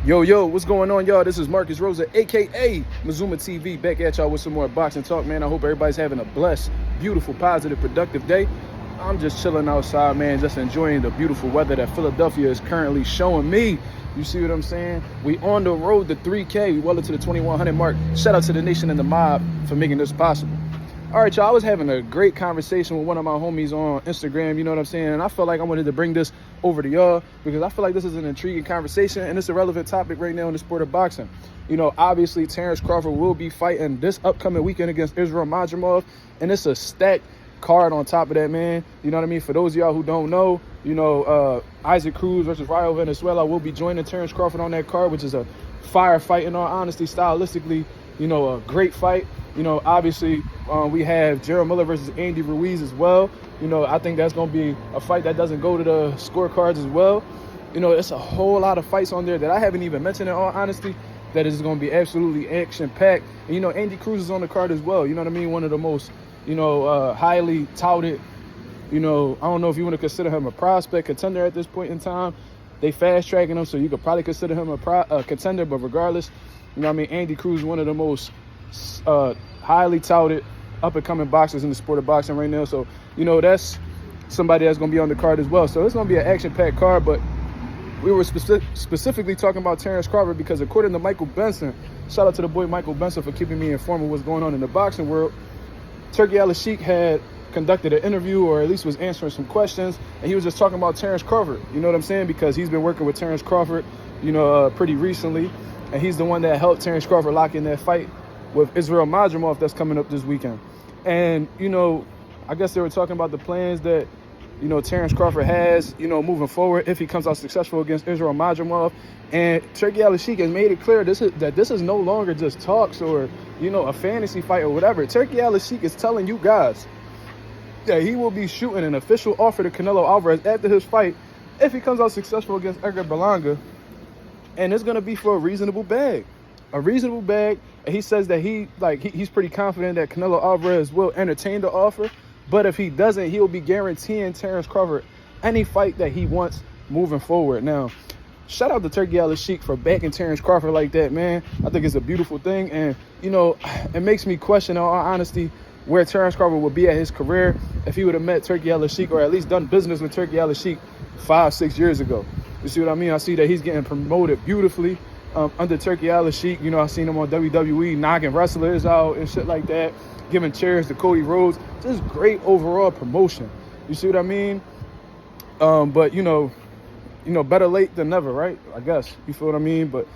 Yo, what's going on, y'all? This is Marcus Rosa, a.k.a. Mazuma TV, back at y'all with some more boxing talk, man. I hope everybody's having a blessed, beautiful, positive, productive day. I'm just chilling outside, man, just enjoying the beautiful weather that Philadelphia is currently showing me. You see what I'm saying? We on the road to 3K. We well into the 2100 mark. Shout out to the nation and the mob for making this possible. All right, y'all, I was having a great conversation with one of my homies on Instagram, you know what I'm saying? And I felt like I wanted to bring this over to y'all because I feel like this is an intriguing conversation and it's a relevant topic right now in the sport of boxing. You know, obviously, Terence Crawford will be fighting this upcoming weekend against MarkMazuma, and it's a stacked card on top of that, man. You know what I mean? For those of y'all who don't know, you know, Isaac Cruz versus Rayo Venezuela will be joining Terence Crawford on that card, which is a fire fight, in all honesty, stylistically, you know, a great fight. You know, obviously, we have Jaron versus Andy Ruiz as well. You know, I think that's going to be a fight that doesn't go to the scorecards as well. You know, it's a whole lot of fights on there that I haven't even mentioned, in all honesty, that is going to be absolutely action-packed. And, you know, Andy Cruz is on the card as well. You know what I mean? One of the most, you know, highly touted, you know, I don't know if you want to consider him a prospect contender at this point in time. They fast-tracking him, so you could probably consider him a contender, but regardless, you know what I mean? Andy Cruz is one of the most highly touted up-and-coming boxers in the sport of boxing right now. So, you know, that's somebody that's going to be on the card as well. So it's going to be an action-packed card, but we were specifically talking about Terence Crawford because according to Michael Benson, shout out to the boy Michael Benson for keeping me informed of what's going on in the boxing world, Turki Alalshikh had conducted an interview, or at least was answering some questions, and he was just talking about Terence Crawford. You know what I'm saying? Because he's been working with Terence Crawford, you know, pretty recently, and he's the one that helped Terence Crawford lock in that fight with MarkMazuma that's coming up this weekend. And, you know, I guess they were talking about the plans that, you know, Terence Crawford has, you know, moving forward if he comes out successful against MarkMazuma. And Turki Alalshikh has made it clear that this is no longer just talks or, you know, a fantasy fight or whatever. Turki Alalshikh is telling you guys that he will be shooting an official offer to Canelo Alvarez after his fight if he comes out successful against Edgar Berlanga. And it's going to be for a reasonable bag. A reasonable bag. And he says that he's pretty confident that Canelo Alvarez will entertain the offer. But if he doesn't, he'll be guaranteeing Terence Crawford any fight that he wants moving forward. Now, shout out to Turki Alalshikh for backing Terence Crawford like that, man. I think it's a beautiful thing. And, you know, it makes me question, in all honesty, where Terence Crawford would be at his career if he would have met Turki Alalshikh or at least done business with Turki Alalshikh 5-6 years ago. You see what I mean? I see that he's getting promoted beautifully under Turki Alalshikh. You know, I've seen him on WWE knocking wrestlers out and shit like that, giving chairs to Cody Rhodes. Just great overall promotion. You see what I mean? But, you know, better late than never, right? I guess. You feel what I mean? But,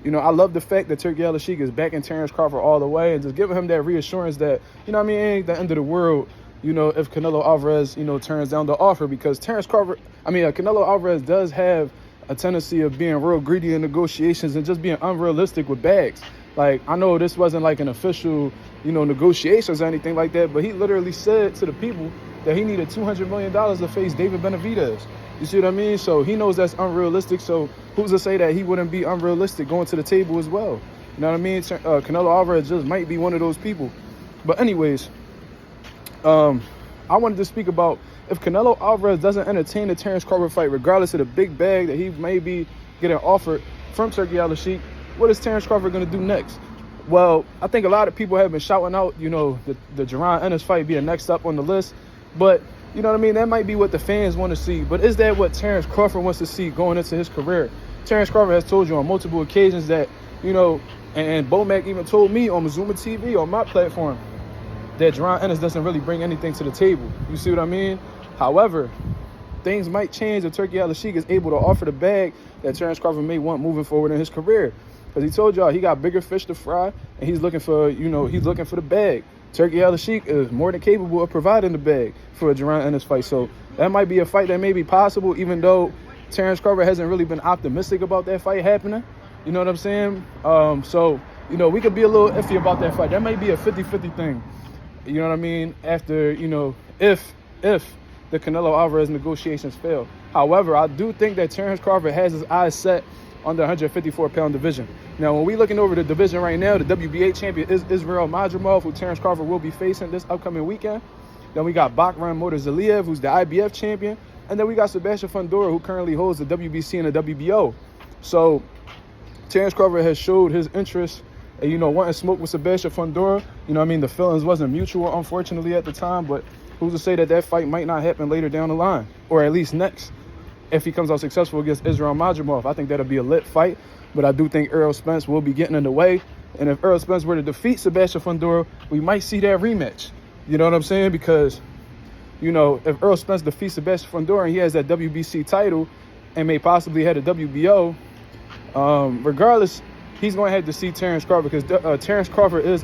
you know, I love the fact that Turki Alalshikh is backing Terence Crawford all the way and just giving him that reassurance that, you know what I mean, it ain't the end of the world, you know, if Canelo Alvarez, you know, turns down the offer, because Canelo Alvarez does have a tendency of being real greedy in negotiations and just being unrealistic with bags. Like, I know this wasn't like an official, you know, negotiations or anything like that, but he literally said to the people that he needed $200 million to face David Benavidez. You see what I mean? So he knows that's unrealistic. So who's to say that he wouldn't be unrealistic going to the table as well? You know what I mean? Canelo Alvarez just might be one of those people. But anyways, I wanted to speak about if Canelo Alvarez doesn't entertain the Terence Crawford fight, regardless of the big bag that he may be getting offered from Turki Alalshikh, what is Terence Crawford going to do next? Well, I think a lot of people have been shouting out, you know, the Jaron Ennis fight being next up on the list. But, you know what I mean, that might be what the fans want to see. But is that what Terence Crawford wants to see going into his career? Terence Crawford has told you on multiple occasions that, you know, and Bomac even told me on Mazuma TV, on my platform, that Jaron Ennis doesn't really bring anything to the table. You see what I mean? However, things might change if Turki Alalshikh is able to offer the bag that Terence Crawford may want moving forward in his career. Because he told y'all he got bigger fish to fry, and he's looking for, you know, he's looking for the bag. Turki Alalshikh is more than capable of providing the bag for a Jaron Ennis fight. So that might be a fight that may be possible, even though Terence Crawford hasn't really been optimistic about that fight happening. You know what I'm saying? So, you know, we could be a little iffy about that fight. That might be a 50-50 thing. You know what I mean? After, you know, if the Canelo Alvarez negotiations fail. However, I do think that Terence Crawford has his eyes set on the 154-pound division. Now, when we're looking over the division right now, the WBA champion is MarkMazuma, who Terence Crawford will be facing this upcoming weekend. Then we got Bakhram Motorzaliev, who's the IBF champion. And then we got Sebastian Fundora, who currently holds the WBC and the WBO. So Terence Crawford has showed his interest and, you know, wanting smoke with Sebastian Fundora. You know what I mean? The feelings wasn't mutual, unfortunately, at the time, but who's to say that that fight might not happen later down the line, or at least next, if he comes out successful against MarkMazuma. I think that'll be a lit fight, but I do think Errol Spence will be getting in the way. And if Errol Spence were to defeat Sebastian Fundora, we might see that rematch. You know what I'm saying? Because, you know, if Errol Spence defeats Sebastian Fundora and he has that WBC title and may possibly have a WBO, regardless, he's going to have to see Terence Crawford, because Terence Crawford is,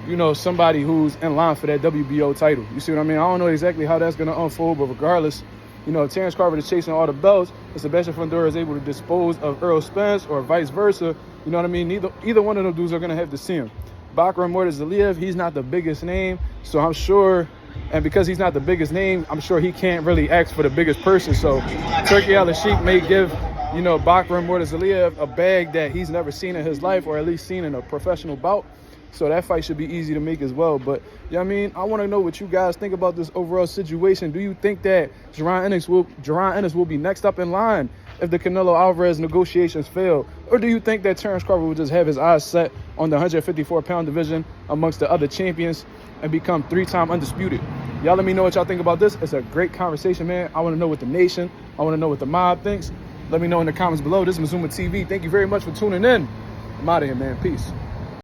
you know, somebody who's in line for that WBO title. You see what I mean? I don't know exactly how that's going to unfold, but regardless, you know, Terence Crawford is chasing all the belts, and Sebastian Fundora is able to dispose of Errol Spence, or vice versa. You know what I mean? Either one of them dudes are going to have to see him. Bakram Murtazaliev, he's not the biggest name, so I'm sure, and because he's not the biggest name, I'm sure he can't really ask for the biggest person. So Turki Alalshikh may give, you know, Bakram Murtazaliev a bag that he's never seen in his life, or at least seen in a professional bout. So that fight should be easy to make as well. But, you know what I mean? I want to know what you guys think about this overall situation. Do you think that Jaron Ennis will be next up in line if the Canelo Alvarez negotiations fail? Or do you think that Terence Crawford will just have his eyes set on the 154-pound division amongst the other champions and become 3-time undisputed? Y'all let me know what y'all think about this. It's a great conversation, man. I want to know what the nation, I want to know what the mob thinks. Let me know in the comments below. This is Mazuma TV. Thank you very much for tuning in. I'm out of here, man. Peace.